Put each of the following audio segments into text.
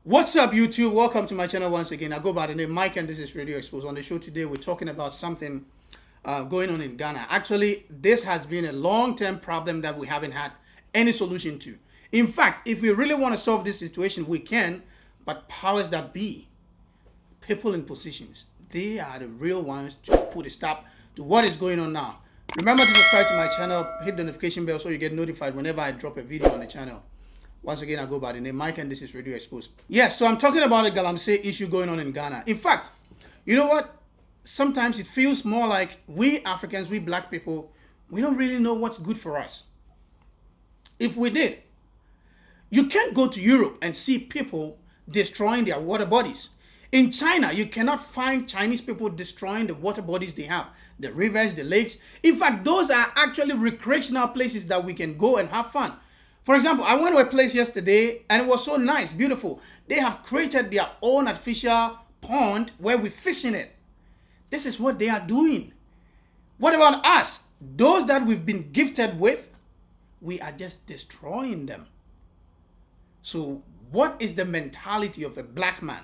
What's up, YouTube? Welcome to my channel once again. I go by the name Mike, and this is Radio Xposed. On the show today, we're talking about something going on in Ghana. Actually, this has been a long-term problem that we haven't had any solution to. In fact, if we really want to solve this situation, we can, but powers that be, people in positions, they are the real ones to put a stop to what is going on now. Remember to subscribe to my channel, hit the notification bell so you get notified whenever I drop a video on the channel. Once again, I go by the name Mike, and this is Radio Xposed. Yes, so I'm talking about the Galamsey issue going on in Ghana. In fact, you know what? Sometimes it feels more like we Africans, we black people, we don't really know what's good for us. If we did, you can't go to Europe and see people destroying their water bodies. In China, you cannot find Chinese people destroying the water bodies they have, the rivers, the lakes. In fact, those are actually recreational places that we can go and have fun. For example, I went to a place yesterday and it was so nice, beautiful. They have created their own artificial pond where we fish in it. This is what they are doing. What about us? Those that we've been gifted with, we are just destroying them. So what is the mentality of a black man,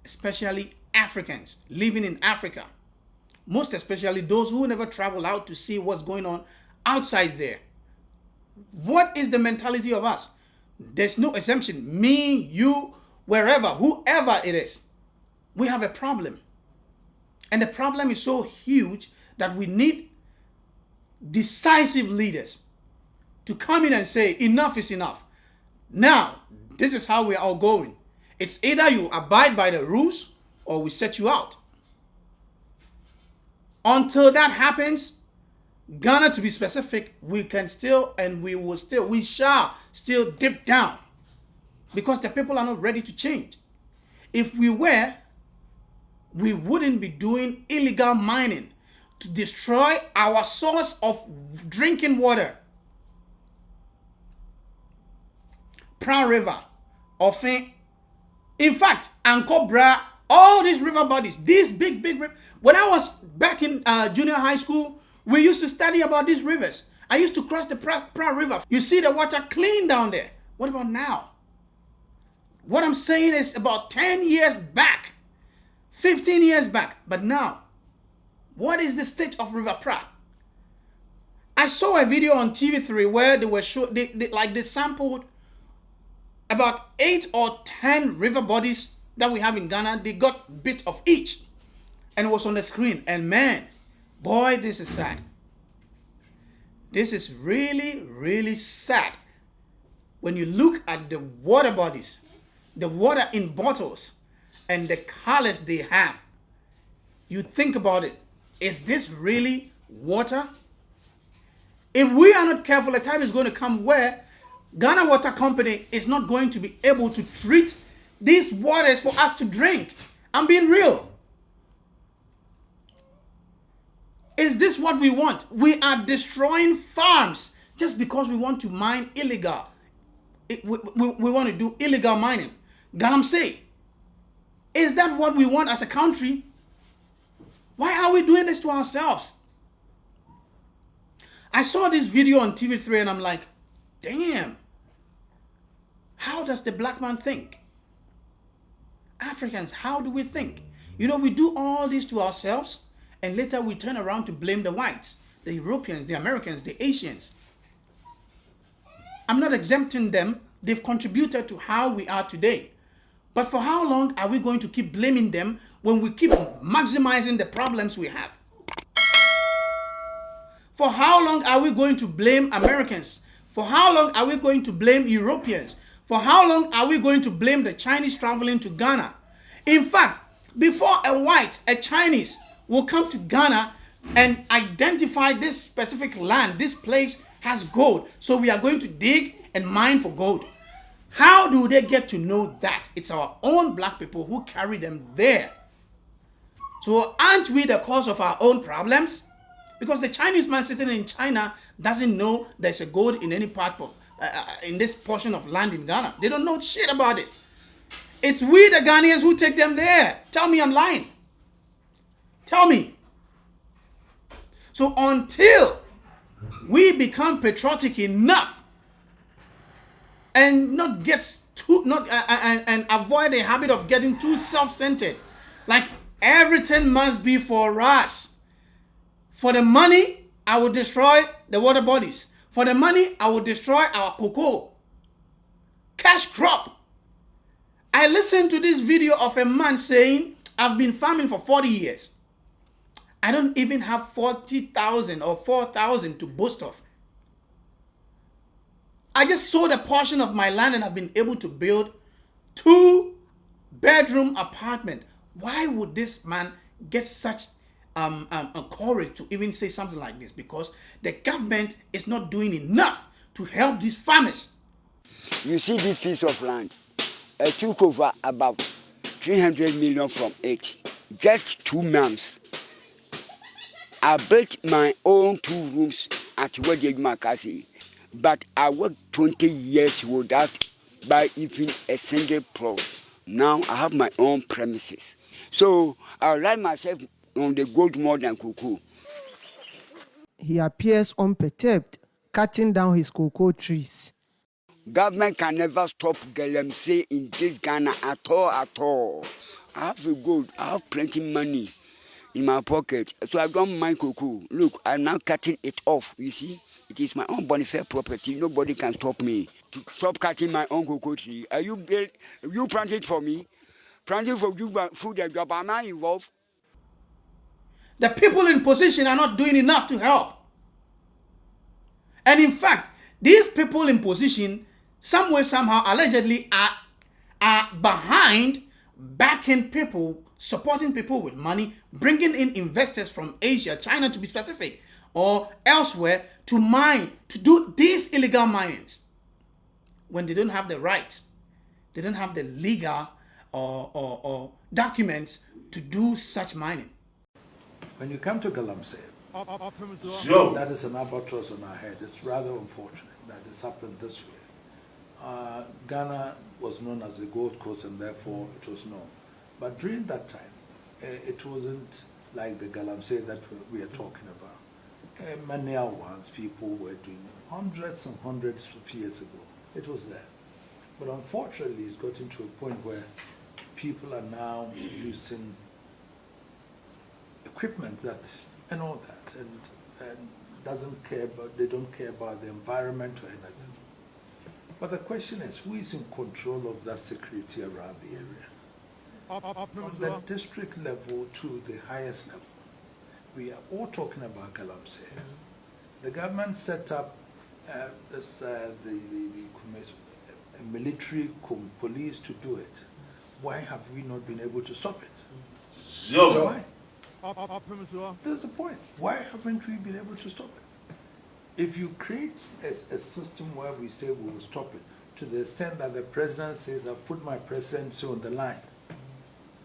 especially Africans living in Africa? Most especially those who never travel out to see what's going on outside there. What is the mentality of us? There's no exemption. Me, you, wherever, whoever it is. We have a problem. And the problem is so huge that we need decisive leaders to come in and say, enough is enough. Now, this is how we are all going. It's either you abide by the rules or we set you out. Until that happens, Ghana, to be specific, we can still and we shall still dip down because the people are not ready to change. If we were, we wouldn't be doing illegal mining to destroy our source of drinking water. Prawn River, Ofin, in fact, Ankobra, all these river bodies, these big rivers. When I was back in junior high school, we used to study about these rivers. I used to cross the Prawn River. You see the water clean down there. What about now? What I'm saying is about 10 years back, 15 years back. But now, what is the state of River Prawn? I saw a video on TV3 where they were they sampled about 8 or 10 river bodies that we have in Ghana. They got a bit of each, and it was on the screen. And man, boy, this is sad. This is really, really sad. When you look at the water bodies, the water in bottles, and the colors they have, you think about it. Is this really water? If we are not careful, a time is going to come where Ghana Water Company is not going to be able to treat these waters for us to drink. I'm being real. Is this what we want? We are destroying farms just because we want to mine illegal. We want to do illegal mining. Galamsey. Is that what we want as a country? Why are we doing this to ourselves? I saw this video on TV3 and I'm like, damn. How does the black man think? Africans, how do we think? You know, we do all this to ourselves. And later we turn around to blame the whites, the Europeans, the Americans, the Asians. I'm not exempting them. They've contributed to how we are today. But for how long are we going to keep blaming them when we keep maximizing the problems we have? For how long are we going to blame Americans? For how long are we going to blame Europeans? For how long are we going to blame the Chinese traveling to Ghana? In fact, before a white, a Chinese, will come to Ghana and identify this specific land. This place has gold. So we are going to dig and mine for gold. How do they get to know that? It's our own black people who carry them there. So aren't we the cause of our own problems? Because the Chinese man sitting in China doesn't know there's a gold in any part of, in this portion of land in Ghana. They don't know shit about it. It's we the Ghanaians who take them there. Tell me I'm lying. Tell me. So until we become patriotic enough and not get and avoid the habit of getting too self-centered. Like everything must be for us. For the money, I will destroy the water bodies. For the money, I will destroy our cocoa. Cash crop. I listened to this video of a man saying, I've been farming for 40 years. I don't even have 40,000 or 4,000 to boast of. I just sold a portion of my land and I've been able to build 2-bedroom apartment. Why would this man get such a courage to even say something like this? Because the government is not doing enough to help these farmers. You see this piece of land, I took over about 300 million from it. Just 2 months. I built my own 2 rooms at Wadi Makasi, but I worked 20 years without buying even a single plot. Now I have my own premises. So I rely myself on the gold more than cocoa. He appears unperturbed, cutting down his cocoa trees. Government can never stop Galamsey in this Ghana at all. I have a gold, I have plenty money in my pocket, so I don't mind cocoa. Look, I'm now cutting it off, you see. It is my own bonafide property. Nobody can stop me to stop cutting my own cocoa tree. Are you planting for me? Planting for you food and job. Am I involved? The people in position are not doing enough to help. And in fact, these people in position, some way, somehow, allegedly are behind backing people, supporting people with money, bringing in investors from Asia, China to be specific, or elsewhere to mine, to do these illegal minings. When they don't have the rights, they don't have the legal or documents to do such mining. When you come to Galamsey, that is an albatross on our head. It's rather unfortunate that it's happened this way. Ghana was known as the Gold Coast and therefore it was known. But during that time, it wasn't like the Galamsey that we are talking about. Many ones people were doing hundreds and hundreds of years ago. It was there. But unfortunately, it's gotten to a point where people are now using equipment that and all that, and they don't care about the environment or anything. But the question is, who is in control of that security around the area? From the district level to the highest level. We are all talking about Galamsey. The government set up the military police to do it. Why have we not been able to stop it? So why? That's the point. Why haven't we been able to stop it? If you create a system where we say we will stop it, to the extent that the president says, I've put my presidency on the line,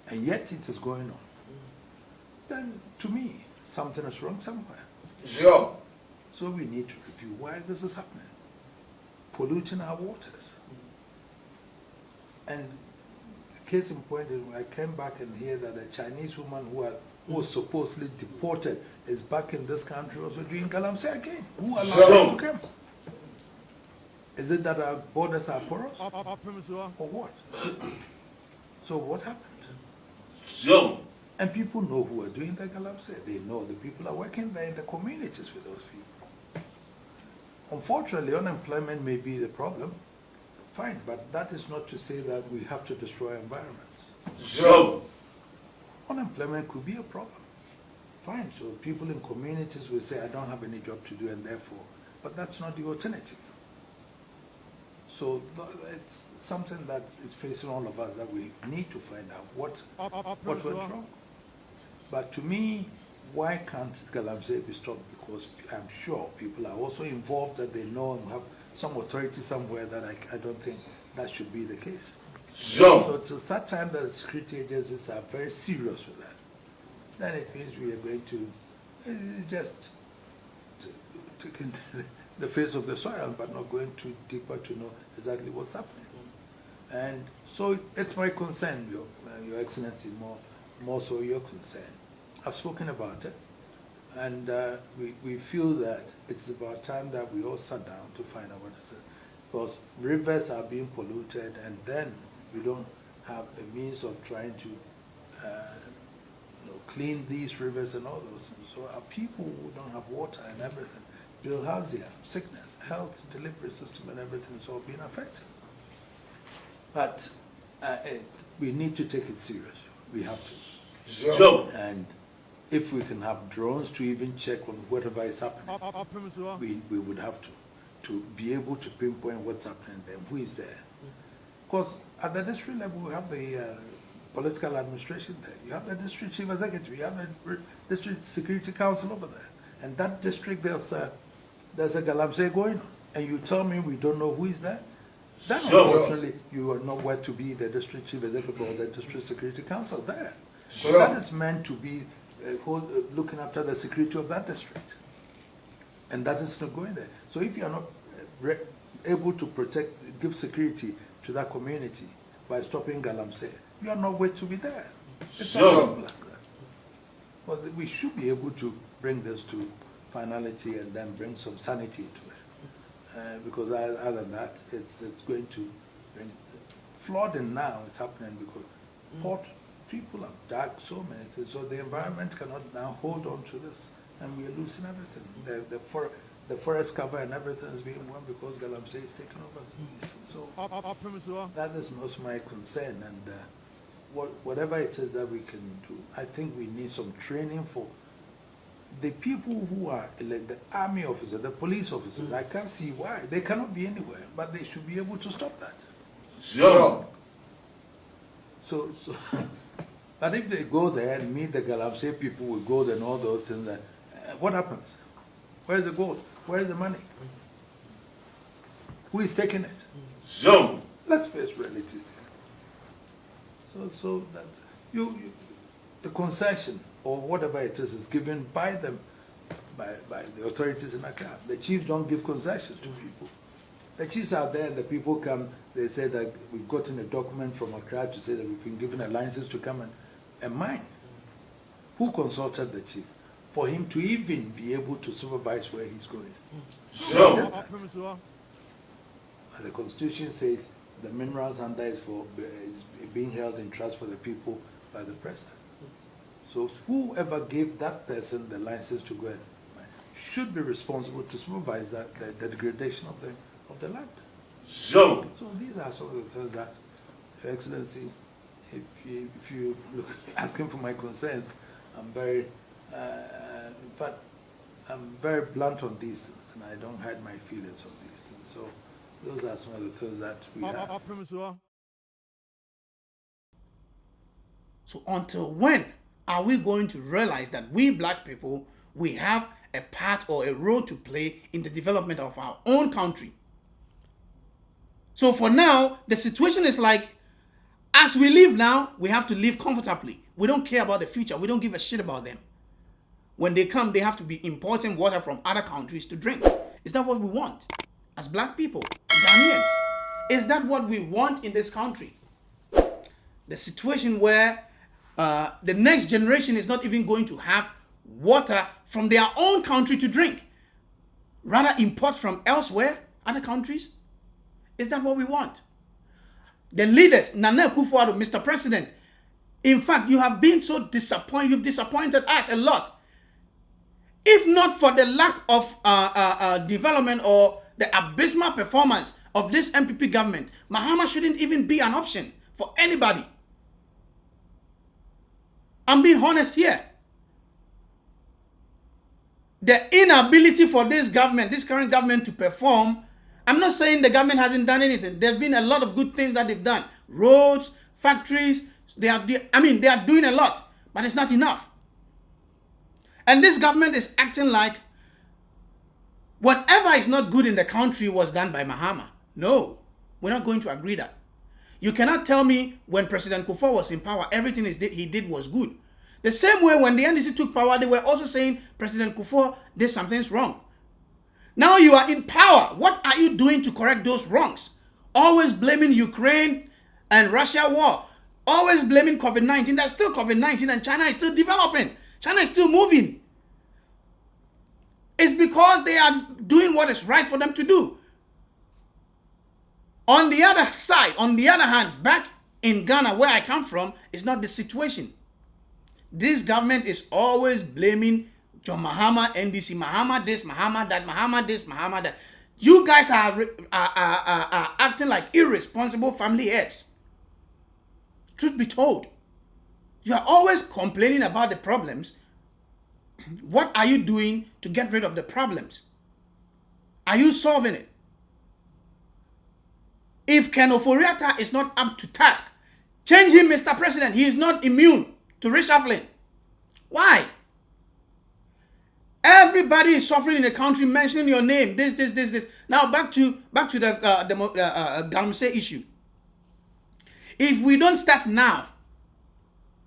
and yet it is going on, then to me, something is wrong somewhere. Sure. So we need to review why this is happening. Polluting our waters. And case in point, I came back and hear that a Chinese woman who was supposedly deported is back in this country also doing Galamsey again. Who allowed her to come? Is it that our borders are porous? Or what? So what happened? And people know who are doing the Galamsey. They know the people are working there in the communities with those people. Unfortunately, unemployment may be the problem. Fine, but that is not to say that we have to destroy environments. Unemployment could be a problem. Fine, so people in communities will say, I don't have any job to do, and therefore, but that's not the alternative. So it's something that is facing all of us that we need to find out what went wrong. But to me, why can't Galamsey be stopped? Because I'm sure people are also involved, that they know and have some authority somewhere that I don't think that should be the case. So till such time that the security agencies are very serious with that, then it means we are going to just take in the face of the soil, but not going too deeper to know exactly what's happening. And so it's my concern, Your Excellency, more so your concern. I've spoken about it, and we feel that it's about time that we all sat down to find out what it is. because rivers are being polluted, and then we don't have a means of trying to clean these rivers and all those things. So our people who don't have water and everything, bilharzia, sickness, health, delivery system and everything is all being affected. But we need to take it serious. We have to. Sure. And if we can have drones to even check on whatever is happening, we would have to be able to pinpoint what's happening there, who is there. Because at the district level, we have the political administration there. You have the district chief executive. You have the district security council over there. And that district, there's a Galamsey going on. And you tell me we don't know who is there? Then unfortunately, you are not where to be the district chief executive or the district security council there. So that is meant to be looking after the security of that district. And that is not going there. So if you are not able to protect, give security to that community by stopping Galamsey, you are not where to be there. It's as simple as that. But we should be able to bring this to finality and then bring some sanity to it. Because other than that, it's going to bring flooding now is happening because port people have dug so many things, so the environment cannot now hold on to this, and we are losing everything. The forest cover and everything is being won because Galamsey is taking over. So that is most my concern, and whatever it is that we can do, I think we need some training for the people who are like the army officers, the police officers. I can't see why. They cannot be anywhere, but they should be able to stop that. Sure. So but if they go there and meet the Galamsey people with gold and all those things, what happens? Where's the gold? Where's the money? Who is taking it? Sure. Let's face realities here. So that the concession or whatever it is given by them, by the authorities in Accra. The chiefs don't give concessions to people. The chiefs are there, and the people come. They say that we've gotten a document from Accra to say that we've been given a license to come and mine. Who consulted the chief for him to even be able to supervise where he's going? Sure. And the Constitution says the minerals under is being held in trust for the people by the president. So whoever gave that person the license to go and mine should be responsible to supervise that the degradation of the land. Sure. So these are some of the things that, Your Excellency, if you look asking for my concerns, I'm very, in fact, I'm very blunt on these things, and I don't hide my feelings on these things. So those are some of the things that we have. So until when are we going to realize that we black people, we have a part or a role to play in the development of our own country? So for now, the situation is like, as we live now, we have to live comfortably. We don't care about the future. We don't give a shit about them. When they come, they have to be importing water from other countries to drink. Is that what we want as black people, Ghanaians? Is that what we want in this country? The situation where the next generation is not even going to have water from their own country to drink. Rather import from elsewhere, other countries. Is that what we want? The leaders, Nana Akufo-Addo, Mr. President, in fact, you have been so disappointed. You've disappointed us a lot. If not for the lack of development or the abysmal performance of this MPP government, Mahama shouldn't even be an option for anybody. I'm being honest here. The inability for this government, this current government, to perform. I'm not saying the government hasn't done anything. There's been a lot of good things that they've done. Roads, factories, they are doing a lot, but it's not enough. And this government is acting like whatever is not good in the country was done by Mahama. No, we're not going to agree that. You cannot tell me when President Kufuor was in power, everything he did was good. The same way when the NDC took power, they were also saying President Kufuor did some things wrong. Now you are in power. What are you doing to correct those wrongs? Always blaming Ukraine and Russia war. Always blaming COVID-19. There's still COVID-19 and China is still developing. China is still moving. It's because they are doing what is right for them to do. On the other side, on the other hand, back in Ghana, where I come from, is not the situation. This government is always blaming John Mahama, NDC, Mahama this, Mahama that, Mahama this, Mahama that. You guys are acting like irresponsible family heads. Truth be told, you are always complaining about the problems. What are you doing to get rid of the problems? Are you solving it? If Ken Oforiatta is not up to task, change him, Mr. President. He is not immune to reshuffling. Why? Everybody is suffering in the country, mentioning your name. This. Now back to the Galamsey issue. If we don't start now,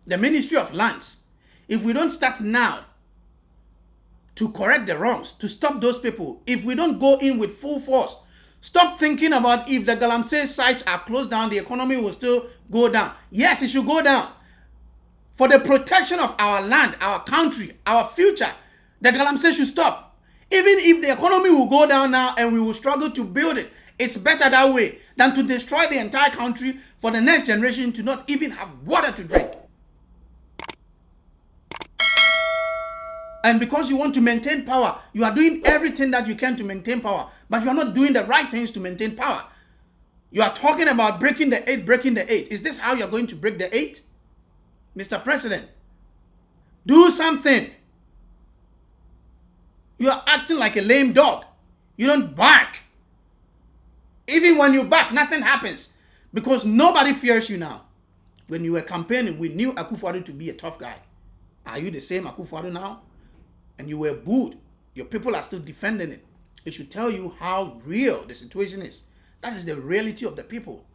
the Ministry of Lands, if we don't start now to correct the wrongs, to stop those people, if we don't go in with full force, stop thinking about if the Galamsey sites are closed down, the economy will still go down. Yes, it should go down. For the protection of our land, our country, our future, the Galamsey should stop. Even if the economy will go down now and we will struggle to build it, it's better that way than to destroy the entire country for the next generation to not even have water to drink. And because you want to maintain power, you are doing everything that you can to maintain power, but you are not doing the right things to maintain power. You are talking about breaking the eight. Is this how you are going to break the eight? Mr. President, do something. You are acting like a lame dog. You don't bark. Even when you bark, nothing happens because nobody fears you now. When you were campaigning, we knew Akufo-Addo to be a tough guy. Are you the same Akufo-Addo now? And you were booed. Your people are still defending it. It should tell you how real the situation is. That is the reality of the people.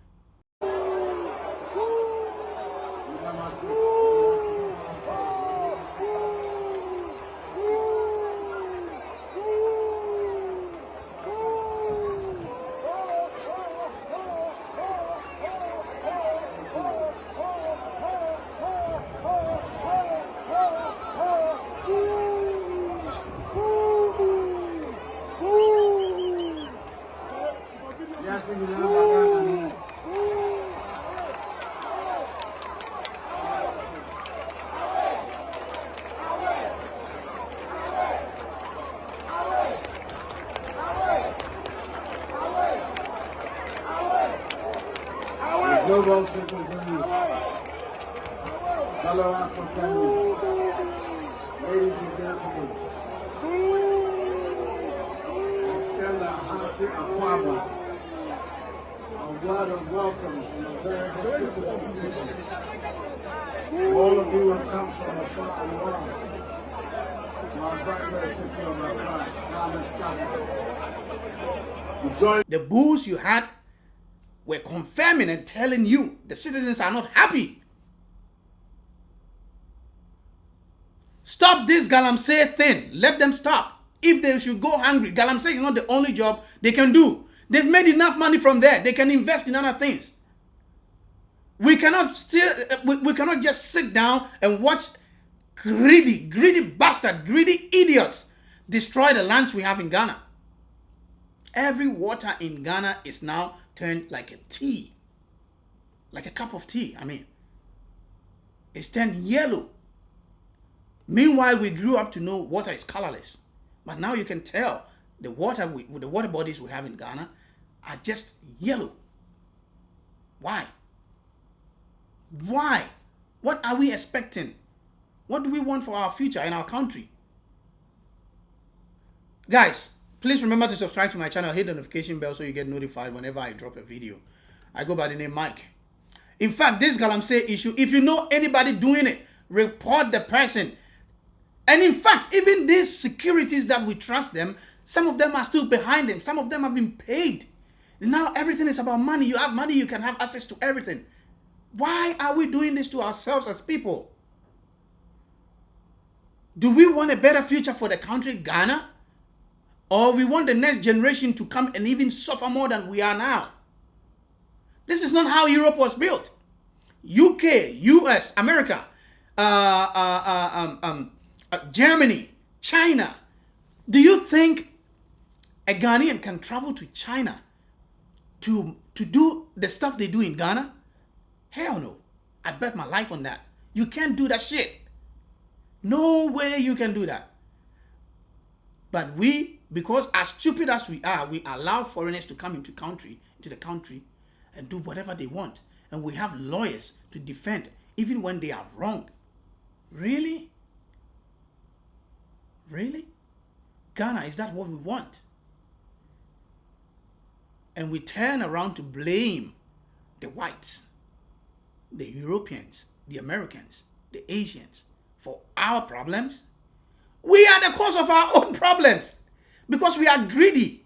Global citizens, fellow Africans, ladies and gentlemen, I extend a hearty akwaba, a word of welcome from a very hospitable people. All of you have come from afar and wide to our great city of Accra, Ghana's capital. To join the bulls you had were confirming and telling you the citizens are not happy. Stop this Galamsey thing. Let them stop. If they should go hungry, Galamsey is not the only job they can do. They've made enough money from there. They can invest in other things. We cannot just sit down and watch greedy bastard, greedy idiots destroy the lands we have in Ghana. Every water in Ghana is now turned like a tea. Like a cup of tea, I mean. It's turned yellow. Meanwhile, we grew up to know water is colorless. But now you can tell the water the water bodies we have in Ghana are just yellow. Why? Why? What are we expecting? What do we want for our future in our country? Guys, please remember to subscribe to my channel, hit the notification bell so you get notified whenever I drop a video. I go by the name Mike. In fact, this Galamsey issue, if you know anybody doing it, report the person. And in fact, even these securities that we trust them, some of them are still behind them. Some of them have been paid. Now everything is about money. You have money, you can have access to everything. Why are we doing this to ourselves as people? Do we want a better future for the country, Ghana? Or we want the next generation to come and even suffer more than we are now? This is not how Europe was built. UK, US, America, Germany, China. Do you think a Ghanaian can travel to China to to do the stuff they do in Ghana? Hell no. I bet my life on that. You can't do that shit. No way you can do that. But we, because as stupid as we are, we allow foreigners to come into the country and do whatever they want. And we have lawyers to defend even when they are wrong. Really? Really? Ghana, is that what we want? And we turn around to blame the whites, the Europeans, the Americans, the Asians for our problems. We are the cause of our own problems because we are greedy.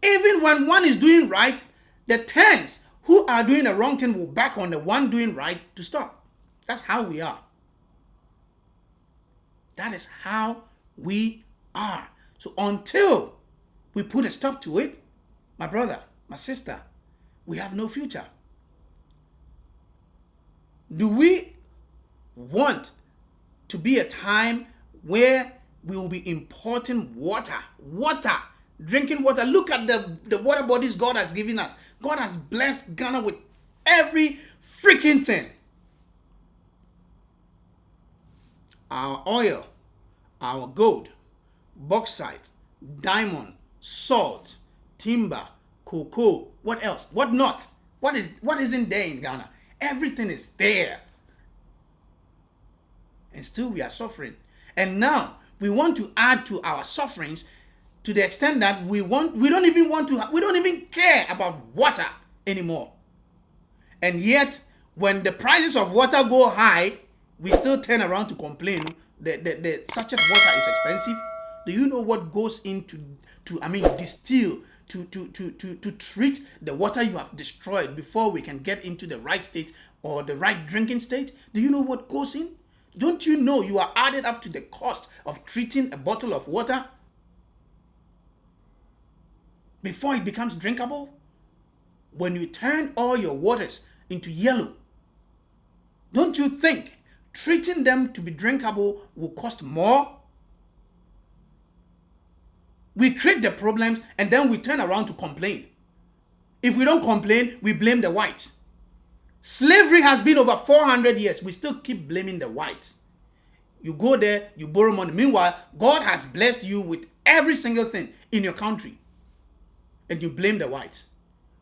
Even when one is doing right, the tens who are doing the wrong thing will back on the one doing right to stop. That's how we are. That is how we are. So until we put a stop to it, my brother, my sister, we have no future. Do we want to be a time where we will be importing water, drinking water? Look at the water bodies God has given us. God has blessed Ghana with every freaking thing. Our oil, our gold, bauxite, diamond, salt, timber, cocoa, what else? What not? What isn't there in Ghana? Everything is there. And still we are suffering. And now we want to add to our sufferings to the extent that we don't even care about water anymore. And yet, when the prices of water go high, we still turn around to complain the sachet water is expensive. Do you know what goes into distill to treat the water you have destroyed before we can get into the right state or the right drinking state? Do you know what goes in? Don't you know you are added up to the cost of treating a bottle of water before it becomes drinkable? When you turn all your waters into yellow, don't you think treating them to be drinkable will cost more? We create the problems and then we turn around to complain. If we don't complain, we blame the whites. Slavery has been over 400 years. We still keep blaming the whites. You go there, you borrow money. Meanwhile, God has blessed you with every single thing in your country. And you blame the whites.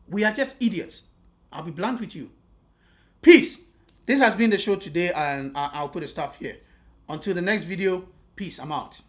We are just idiots. I'll be blunt with you. Peace. This has been the show today, and I'll put a stop here. Until the next video, peace. I'm out.